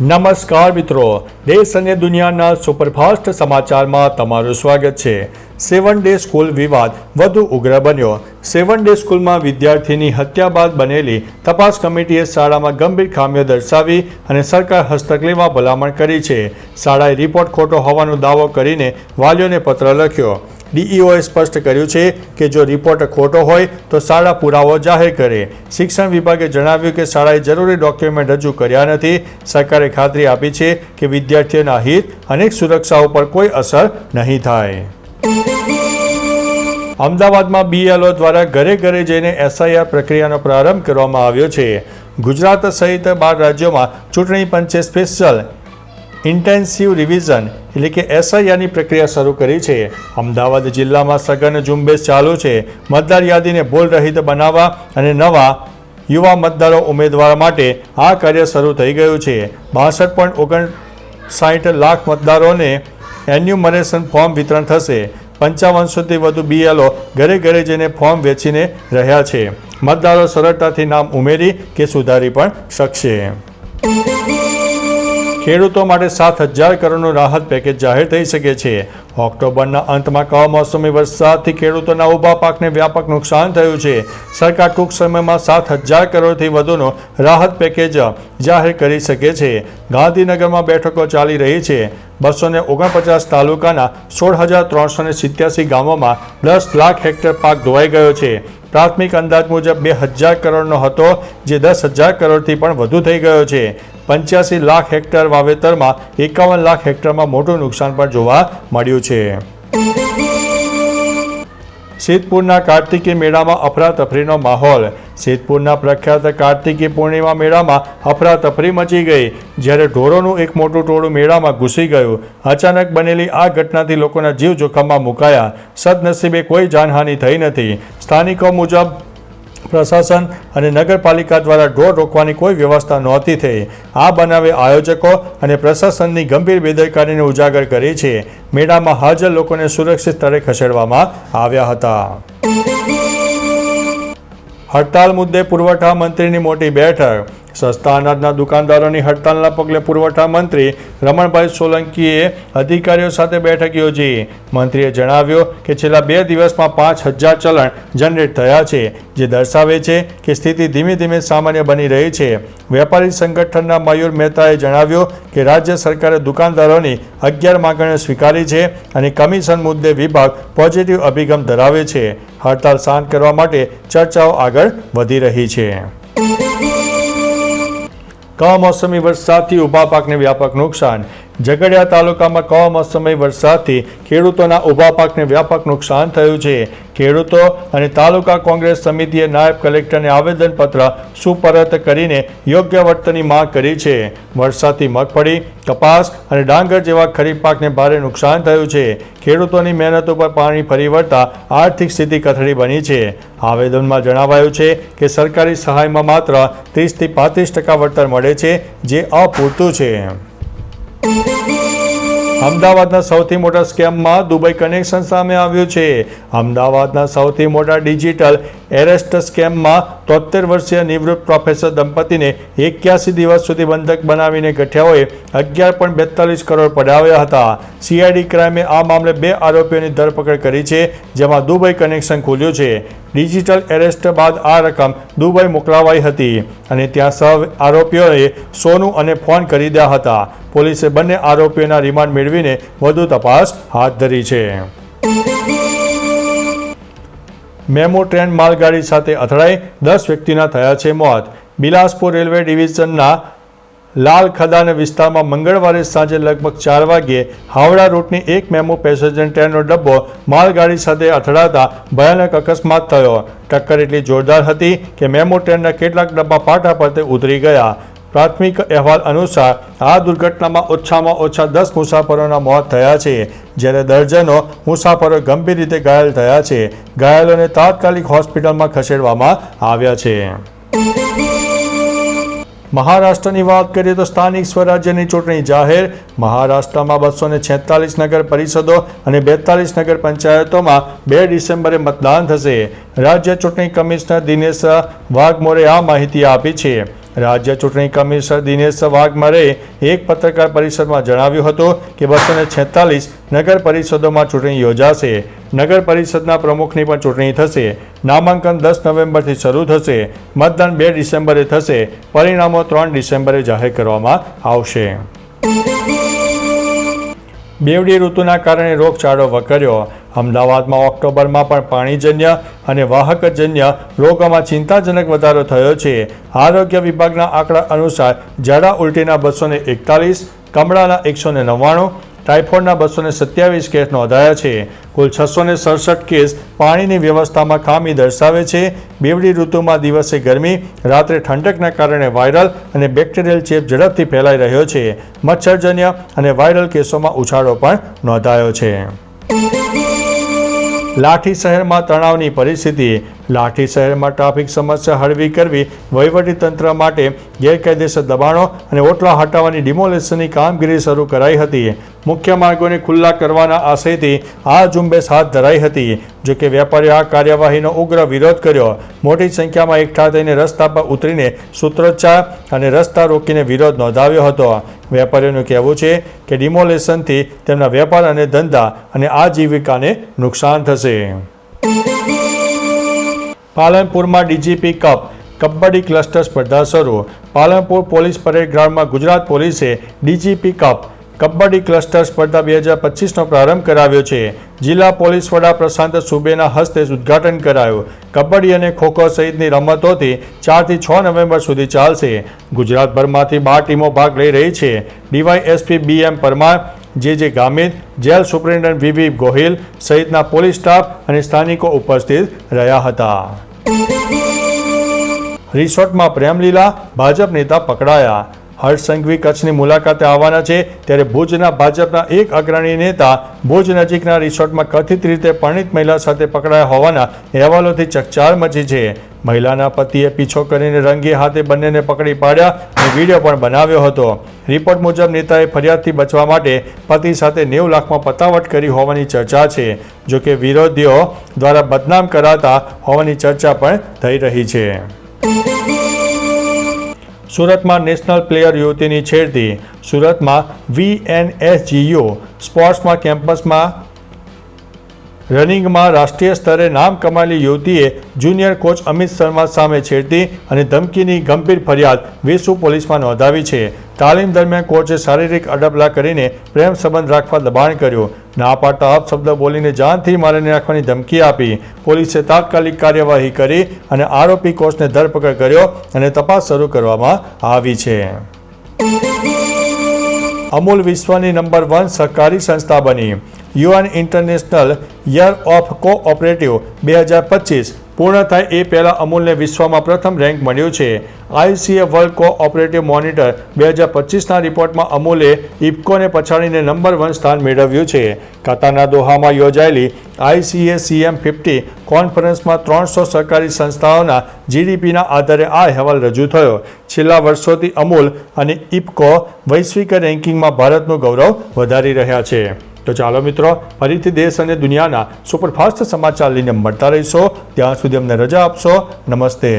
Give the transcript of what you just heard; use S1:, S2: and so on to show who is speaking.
S1: નમસ્કાર મિત્રો, દેશ અને દુનિયાના સુપરફાસ્ટ સમાચારમાં તમારું સ્વાગત છે। 7 ડે સ્કૂલ વિવાદ વધુ ઉગ્ર બન્યો। 7 ડે સ્કૂલમાં વિદ્યાર્થીની હત્યા બાદ બનેલી તપાસ કમિટીએ શાળામાં ગંભીર ખામીઓ દર્શાવી અને સરકાર હસ્તક લેવા ભલામણ કરી છે। શાળાએ રિપોર્ટ ખોટો હોવાનો દાવો કરીને વાલીઓને પત્ર લખ્યો। ડીઈઓએ સ્પષ્ટ કર્યું છે કે જો રિપોર્ટ ખોટો હોય તો શાળા પુરાવો જાહેર કરે। શિક્ષણ વિભાગે જણાવ્યું કે શાળાએ જરૂરી ડોક્યુમેન્ટ રજૂ કર્યા નથી। સરકારે ખાતરી આપી છે કે વિદ્યાર્થીઓના હિત અને સુરક્ષા ઉપર કોઈ અસર નહીં થાય। અમદાવાદમાં બીએલઓ દ્વારા ઘરે ઘરે જઈને એસઆઈઆર પ્રક્રિયાનો પ્રારંભ કરવામાં આવ્યો છે। ગુજરાત સહિત 12 રાજ્યોમાં ચૂંટણી પંચે સ્પેશિયલ ઇન્ટેન્સિવ રિવિઝન એટલે કે એસઆઈઆરની પ્રક્રિયા શરૂ કરી છે। અમદાવાદ જિલ્લામાં સઘન ઝુંબેશ ચાલુ છે। મતદાર યાદીને ભૂલરહિત બનાવવા અને નવા યુવા મતદારો ઉમેદવાર માટે આ કાર્ય શરૂ થઈ ગયું છે। 62.59 લાખ મતદારોને એન્યુમરેશન ફોર્મ વિતરણ થશે। 5500થી વધુ બીએલઓ ઘરે ઘરે જઈને ફોર્મ વેચીને રહ્યા છે। મતદારો સરળતાથી નામ ઉમેરી કે સુધારી પણ શકશે। ખેડૂતો માટે 7,000 કરોડનું રાહત પેકેજ જાહેર થઈ શકે છે। ઓક્ટોબરના અંતમાં કમોસમી વરસાદથી ખેડૂતોના ઊભા પાકને વ્યાપક નુકસાન થયું છે। સરકાર ટૂંક સમયમાં 7,000 કરોડથી વધુનું રાહત પેકેજ જાહેર કરી શકે છે। ગાંધીનગરમાં બેઠકો ચાલી રહી છે। 249 તાલુકાના 16,387 ગામોમાં 10 લાખ હેક્ટર પાક ધોવાઈ ગયો છે। પ્રાથમિક અંદાજ મુજબ 2,000 કરોડનો હતો, જે 10,000 કરોડથી પણ વધુ થઈ ગયો છે। 85 લાખ હેક્ટર વાવેતરમાં 51 લાખ હેક્ટરમાં મોટું નુકસાન પણ જોવા મળ્યું છે। સિદ્ધપુરના કાર્તિકી મેળામાં અફરાતફરીનો માહોલ। સિદ્ધપુરના પ્રખ્યાત કાર્તિકી પૂર્ણિમા મેળામાં અફરાતફરી મચી ગઈ, જ્યારે ઢોરોનું એક મોટું ટોળું મેળામાં ઘૂસી ગયું। અચાનક બનેલી આ ઘટનાથી લોકોના જીવ જોખમમાં મુકાયા। સદનસીબે કોઈ જાનહાનિ થઈ નથી। સ્થાનિકો મુજબ પ્રશાસન અને નગરપાલિકા દ્વારા ઢોર રોકવાની કોઈ વ્યવસ્થા નહોતી થઈ। આ બનાવે આયોજકો અને પ્રશાસનની ગંભીર બેદરકારીને ઉજાગર કરી છે। મેળામાં હાજર લોકોને સુરક્ષિત સ્થળે ખસેડવામાં આવ્યા હતા। હડતાલ મુદ્દે પુરવઠા મંત્રીની મોટી બેઠક। સસ્તા અનાજના દુકાનદારોની હડતાલના પગલે પુરવઠા મંત્રી રમણભાઈ સોલંકીએ અધિકારીઓ સાથે બેઠક યોજી। મંત્રીએ જણાવ્યું કે છેલ્લા 2 દિવસમાં 5,000 ચલણ જનરેટ થયા છે, જે દર્શાવે છે કે સ્થિતિ ધીમે ધીમે સામાન્ય બની રહી છે। વેપારી સંગઠનના મયુર મહેતાએ જણાવ્યું કે રાજ્ય સરકારે દુકાનદારોની 11 માંગણીઓ સ્વીકારી છે અને કમિશન મુદ્દે વિભાગ પોઝિટિવ અભિગમ ધરાવે છે। હડતાલ શાંત કરવા માટે ચર્ચાઓ આગળ વધી રહી છે। કમોસમી વરસાદથી ઊભા પાકને વ્યાપક નુકસાન। ઝઘડિયા તાલુકામાં કમોસમી વરસાદથી ખેડૂતોના ઊભા પાકને વ્યાપક નુકસાન થયું છે। ખેડૂતો અને તાલુકા કોંગ્રેસ સમિતિએ નાયબ કલેક્ટરને આવેદનપત્ર સુપરત કરીને યોગ્ય વળતરની માંગ કરી છે। વરસાદથી મગફળી, કપાસ અને ડાંગર જેવા ખરીફ પાકને ભારે નુકસાન થયું છે। ખેડૂતોની મહેનત ઉપર પાણી ફરી વળતા આર્થિક સ્થિતિ કથળી બની છે। આવેદનમાં જણાવાયું છે કે સરકારી સહાયમાં માત્ર 30થી 35% વળતર મળે છે, જે અપૂરતું છે। અમદાવાદના સૌથી મોટા સ્કેમમાં દુબઈ કનેક્શન સામે આવ્યું છે। અમદાવાદના સૌથી મોટા ડિજિટલ એરેસ્ટ સ્કેમમાં 73 વર્ષીય નિવૃત્ત પ્રોફેસર દંપતીને 81 દિવસ સુધી બંધક બનાવીને ગઠિયાઓએ 11.42 કરોડ પડાવ્યા હતા। સીઆઈડી ક્રાઇમે આ મામલે 2 આરોપીઓની ધરપકડ કરી છે, જેમાં દુબઈ કનેક્શન ખુલ્યું છે। ડિજિટલ એરેસ્ટ બાદ આ રકમ દુબઈ મોકલાવાઈ હતી અને ત્યાં સહ આરોપીઓએ સોનું અને ફોન ખરીદ્યા હતા। પોલીસે બંને આરોપીઓના રિમાન્ડ મેળવીને વધુ તપાસ હાથ ધરી છે। મેમો ટ્રેન માલગાડી સાથે અથડાઈ 10 વ્યક્તિના થયા છે મોત। બિલાસપુર રેલવે ડિવિઝનના લાલખદાન વિસ્તારમાં મંગળવારે સાંજે લગભગ 4 વાગ્યે હાવડા રૂટની એક મેમો પેસેન્જર ટ્રેનનો ડબ્બો માલગાડી સાથે અથડાતા ભયાનક અકસ્માત થયો। ટક્કર એટલી જોરદાર હતી કે મેમો ટ્રેનના કેટલાક ડબ્બા પાટા પરથી ઉતરી ગયા। પ્રાથમિક અહેવાલ અનુસાર આ દુર્ઘટનામાં ઓછામાં ઓછા 10 મુસાફરોના મોત થયા છે, જ્યારે દર્જનો મુસાફરો ગંભીર રીતે ઘાયલ થયા છે। ઘાયલોને તાત્કાલિક હોસ્પિટલમાં ખસેડવામાં આવ્યા છે। મહારાષ્ટ્રની વાત કરીએ તો સ્થાનિક સ્વરાજ્યની ચૂંટણી જાહેર। મહારાષ્ટ્રમાં 246 નગર પરિષદો અને 42 નગર પંચાયતોમાં 2 ડિસેમ્બરે મતદાન થશે। રાજ્ય ચૂંટણી કમિશનર દિનેશ વાઘમોરે આ માહિતી આપી છે। રાજ્ય ચૂંટણી કમિશનર દિનેશ વાઘમારેએ એક પત્રકાર પરિષદમાં જણાવ્યું હતું કે 246 નગર પરિષદોમાં ચૂંટણી યોજાશે. નગર પરિષદના પ્રમુખની પણ ચૂંટણી થશે. નામાંકન 10 નવેમ્બરથી શરૂ થશે. મતદાન 2 ડિસેમ્બરે થશે. પરિણામો 3 ડિસેમ્બરે જાહેર કરવામાં આવશે. બેવડી ઋતુના કારણે રોગચાળો વકર્યો. અમદાવાદમાં ઓક્ટોબરમાં પણ પાણીજન્ય અને વાહકજન્ય રોગોમાં ચિંતાજનક વધારો થયો છે. આરોગ્ય વિભાગના આંકડા અનુસાર ઝાડા ઉલટીના 241, કમળાના 199, ટાઇફોઇડના 227 કેસ નોંધાયા છે. કુલ 667 કેસ પાણીની વ્યવસ્થામાં ખામી દર્શાવે છે. બેવડી ઋતુમાં દિવસે ગરમી, રાત્રે ઠંડકના કારણે વાયરલ અને બેક્ટેરિયલ ચેપ ઝડપથી ફેલાઈ રહ્યો છે. મચ્છરજન્ય અને વાયરલ કેસોમાં ઉછાળો પણ નોંધાયો છે. લાઠી શહેરમાં તણાવની પરિસ્થિતિ. લાઠી શહેરમાં ટ્રાફિક સમસ્યા હળવી કરવી વહીવટીતંત્ર માટે ગેરકાયદેસર દબાણો અને ઓટલા હટાવવાની ડિમોલેશનની કામગીરી શરૂ કરાઈ હતી. મુખ્ય માર્ગોને ખુલ્લા કરવાના આશયથી આ ઝુંબેશ હાથ ધરાઈ હતી. જોકે વેપારીઓ આ કાર્યવાહીનો ઉગ્ર વિરોધ કર્યો. મોટી સંખ્યામાં એકઠા થઈને રસ્તા પર ઉતરીને સૂત્રોચ્ચાર અને રસ્તા રોકીને વિરોધ નોંધાવ્યો હતો. વેપારીઓનું કહેવું છે કે ડિમોલેશનથી તેમના વેપાર અને ધંધા અને આજીવિકાને નુકસાન થશે. પાલનપુરમાં ડીજીપી કપ કબડ્ડી ક્લસ્ટર સ્પર્ધા શરૂ. પાલનપુર પોલીસ પરેડ ગ્રાઉન્ડમાં ગુજરાત પોલીસે ડીજીપી કપ કબડ્ડી ક્લસ્ટર સ્પર્ધા 2025નો પ્રારંભ કરાવ્યો છે. જિલ્લા પોલીસ વડા પ્રશાંત સુબેના હસ્તે ઉદ્ઘાટન કરાયું. કબડ્ડી અને ખોખો સહિતની રમતોથી 4 થી 6 નવેમ્બર સુધી ચાલશે. ગુજરાતભરમાંથી 12 ટીમો ભાગ લઈ રહી છે. ડીવાયએસપી BM પરમાર, જે Gamit, jail superintendent VV Gohil સહિતના પોલીસ સ્ટાફ અને સ્થાનિકો ઉપસ્થિત રહ્યા હતા. રિસોર્ટમાં પ્રેમલીલા, ભાજપ નેતા પકડાયા. હર્ષ સંઘવી કચ્છની મુલાકાતે આવવાના છે ત્યારે ભુજના ભાજપના એક અગ્રણી નેતા ભુજ નજીકના રિસોર્ટમાં કથિત રીતે પરિણીત મહિલા સાથે પકડાયા હોવાના અહેવાલોથી ચકચાર મચી છે. મહિલાના પતિએ પીછો કરીને રંગે હાથે બંનેને પકડી પાડ્યા અને વિડીયો પણ બનાવ્યો હતો. રિપોર્ટ મુજબ નેતાએ ફરિયાદથી બચવા માટે પતિ સાથે 90 લાખમાં પતાવટ કરી હોવાની ચર્ચા છે. જોકે વિરોધીઓ દ્વારા બદનામ કરાતા હોવાની ચર્ચા પણ થઈ રહી છે. સુરતમાં નેશનલ પ્લેયર યુવતીની છેડતી. સુરતમાં VNSGU સ્પોર્ટ્સમાં કેમ્પસમાં રનિંગમાં રાષ્ટ્રીય સ્તરે નામ કમાયેલી યુવતીએ જુનિયર કોચ અમિત શર્મા સામે છેડતી અને ધમકીની ગંભીર ફરિયાદ વેસુ પોલીસમાં નોંધાવી છે. તાલીમ દરમિયાન કોચે શારીરિક અડપલા કરીને પ્રેમ સંબંધ રાખવા દબાણ કર્યું. ના પાડતા અપશબ્દ બોલીને જાનથી મારી નાખવાની ધમકી આપી. પોલીસે તાત્કાલિક કાર્યવાહી કરી અને આરોપી કોચને ધરપકડ કર્યો અને તપાસ શરૂ કરવામાં આવી છે. અમૂલ વિશ્વની નંબર 1 સહકારી સંસ્થા બની. UN international year of cooperative 2025 પૂર્ણ થાય એ પહેલાં અમૂલને વિશ્વમાં પ્રથમ રેન્ક મળ્યું છે. ICA વર્લ્ડ કોઓપરેટિવ મોનિટર 2025ના રિપોર્ટમાં અમૂલે ઇફકોને પછાડીને નંબર 1 સ્થાન મેળવ્યું છે. કતારના દોહામાં યોજાયેલી ICA CM50 કોન્ફરન્સમાં 300 સહકારી સંસ્થાઓના GDPના આધારે આ અહેવાલ રજૂ થયો. છેલ્લા વર્ષોથી અમૂલ અને ઇફકો વૈશ્વિક રેન્કિંગમાં ભારતનું ગૌરવ વધારી રહ્યા છે. તો ચાલો મિત્રો, ફરીથી દેશ અને દુનિયાના સુપરફાસ્ટ સમાચાર લઈને મળતા રહીશો. ત્યાં સુધી અમને રજા આપશો. નમસ્તે.